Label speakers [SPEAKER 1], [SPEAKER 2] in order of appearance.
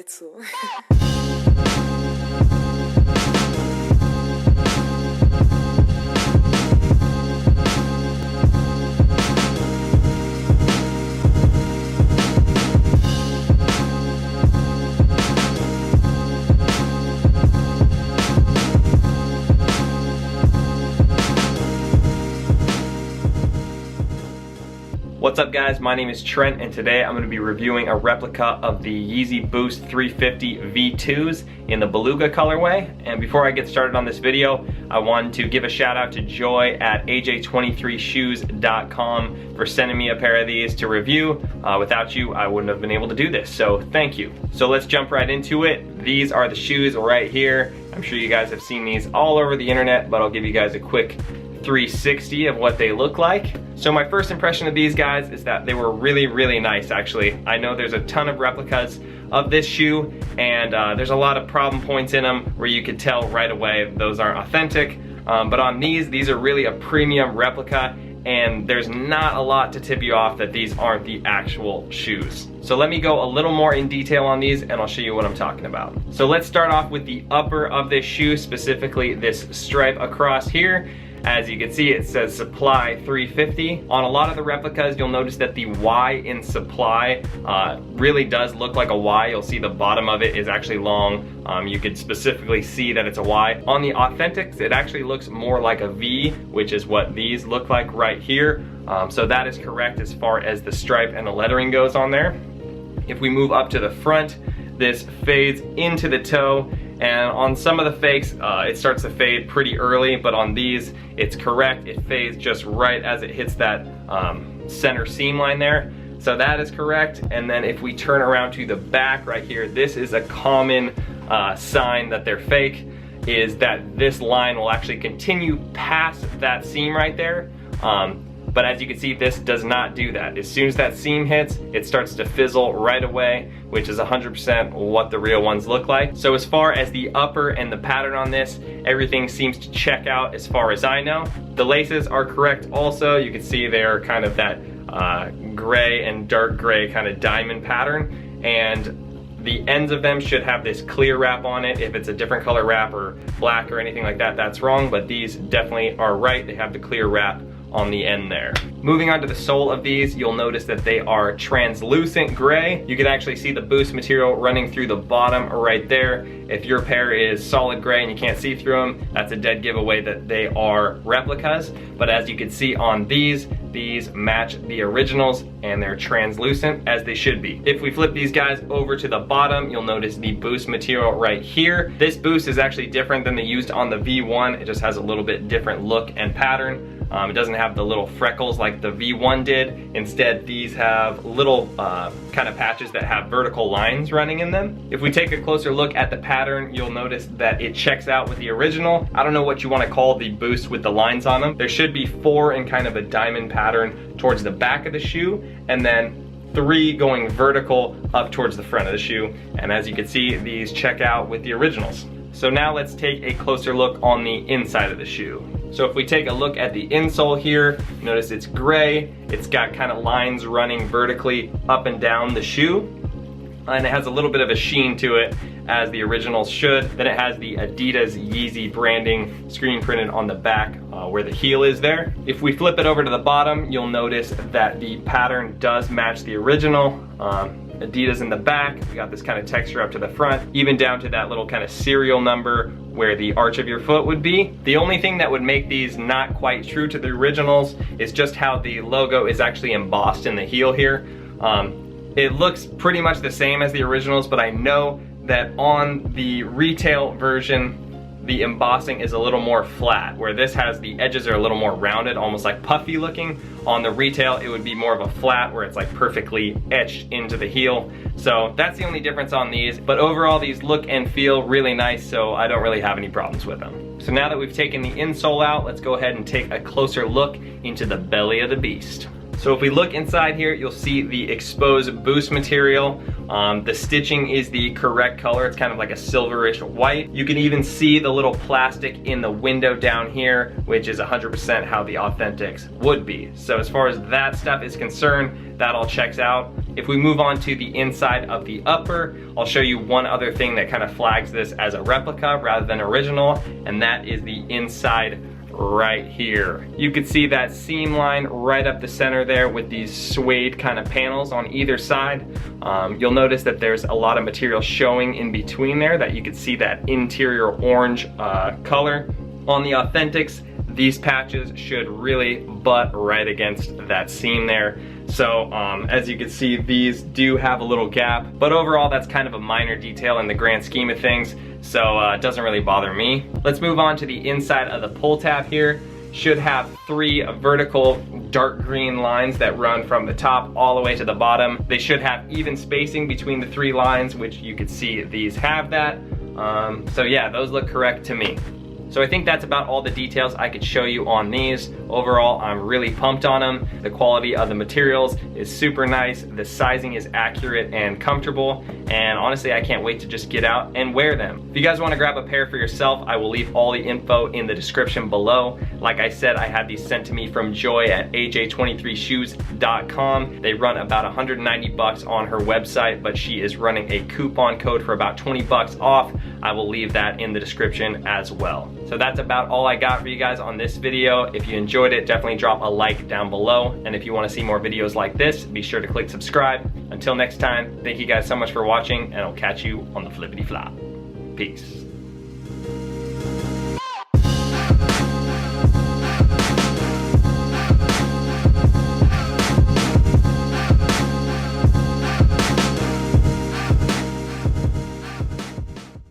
[SPEAKER 1] dazu.
[SPEAKER 2] What's up guys, my name is Trent and today I'm going to be reviewing a replica of the Yeezy Boost 350 V2s in the Beluga colorway. And before I get started on this video, I wanted to give a shout out to Joy at aj23shoes.com for sending me a pair of these to review. Without you, I wouldn't have been able to do this, so thank you. So let's jump right into it. These are the shoes right here. I'm sure you guys have seen these all over the internet, but I'll give you guys a quick 360 of what they look like. So my first impression of these guys is that they were really nice actually. I know there's a ton of replicas of this shoe and there's a lot of problem points in them where you could tell right away those aren't authentic. But on these are really a premium replica and there's not a lot to tip you off that these aren't the actual shoes. So let me go a little more in detail on these and I'll show you what I'm talking about. So let's start off with the upper of this shoe, specifically this stripe across here. As you can see, it says supply 350. On a lot of the replicas, you'll notice that the Y in supply really does look like a Y. You'll see the bottom of it is actually long. You could specifically see that it's a Y. On the authentics, it actually looks more like a V, which is what these look like right here. So that is correct as far as the stripe and the lettering goes on there. If we move up to the front, this fades into the toe. And on some of the fakes, it starts to fade pretty early, but on these, it's correct. It fades just right as it hits that center seam line there. So that is correct. And then if we turn around to the back right here, this is a common sign that they're fake, is that this line will actually continue past that seam right there. But as you can see, this does not do that. As soon as that seam hits, it starts to fizzle right away, which is 100% what the real ones look like. So as far as the upper and the pattern on this, everything seems to check out as far as I know. The laces are correct also. You can see they're kind of that gray and dark gray kind of diamond pattern. And the ends of them should have this clear wrap on it. If it's a different color wrap or black or anything like that, that's wrong. But these definitely are right. They have the clear wrap on the end there. Moving on to the sole of these, you'll notice that they are translucent gray. You can actually see the boost material running through the bottom right there. If your pair is solid gray and you can't see through them, that's a dead giveaway that they are replicas. But as you can see on these match the originals and they're translucent as they should be. If we flip these guys over to the bottom, you'll notice the boost material right here. This boost is actually different than they used on the V1. It just has a little bit different look and pattern. It doesn't have the little freckles like the V1 did. Instead, these have little kind of patches that have vertical lines running in them. If we take a closer look at the pattern, you'll notice that it checks out with the original. I don't know what you want to call the boost with the lines on them. There should be 4 in kind of a diamond pattern towards the back of the shoe, and then 3 going vertical up towards the front of the shoe. And as you can see, these check out with the originals. So now let's take a closer look on the inside of the shoe. So if we take a look at the insole here, notice it's gray. It's got kind of lines running vertically up and down the shoe. And it has a little bit of a sheen to it, as the originals should. Then it has the Adidas Yeezy branding screen printed on the back where the heel is there. If we flip it over to the bottom, you'll notice that the pattern does match the original. Adidas in the back, we got this kind of texture up to the front, even down to that little kind of serial number where the arch of your foot would be. The only thing that would make these not quite true to the originals is just how the logo is actually embossed in the heel here. It looks pretty much the same as the originals, but I know that on the retail version, the embossing is a little more flat, where this has the edges are a little more rounded, almost like puffy looking. On the retail, it would be more of a flat where it's like perfectly etched into the heel. So that's the only difference on these. But overall, these look and feel really nice, so I don't really have any problems with them. So now that we've taken the insole out, let's go ahead and take a closer look into the belly of the beast. So if we look inside here, you'll see the exposed boost material. The stitching is the correct color. It's kind of like a silverish white. You can even see the little plastic in the window down here, which is 100% how the Authentics would be. So as far as that stuff is concerned, that all checks out. If we move on to the inside of the upper, I'll show you one other thing that kind of flags this as a replica rather than original, and that is the inside right here. You can see that seam line right up the center there with these suede kind of panels on either side. You'll notice that there's a lot of material showing in between there, that you can see that interior orange color. On the Authentics, these patches should really butt right against that seam there. So as you can see, these do have a little gap, but overall that's kind of a minor detail in the grand scheme of things, so it doesn't really bother me. Let's move on to the inside of the pull tab here. Should have 3 vertical dark green lines that run from the top all the way to the bottom. They should have even spacing between the 3 lines, which you can see these have that. So yeah, those look correct to me. So I think that's about all the details I could show you on these. Overall, I'm really pumped on them. The quality of the materials is super nice. The sizing is accurate and comfortable. And honestly, I can't wait to just get out and wear them. If you guys want to grab a pair for yourself, I will leave all the info in the description below. Like I said, I had these sent to me from Joy at aj23shoes.com. They run about 190 bucks on her website, but she is running a coupon code for about 20 bucks off. I will leave that in the description as well. So that's about all I got for you guys on this video. If you enjoyed it, definitely drop a like down below. And if you want to see more videos like this, be sure to click subscribe. Until next time, thank you guys so much for watching, and I'll catch you on the flippity flop. Peace.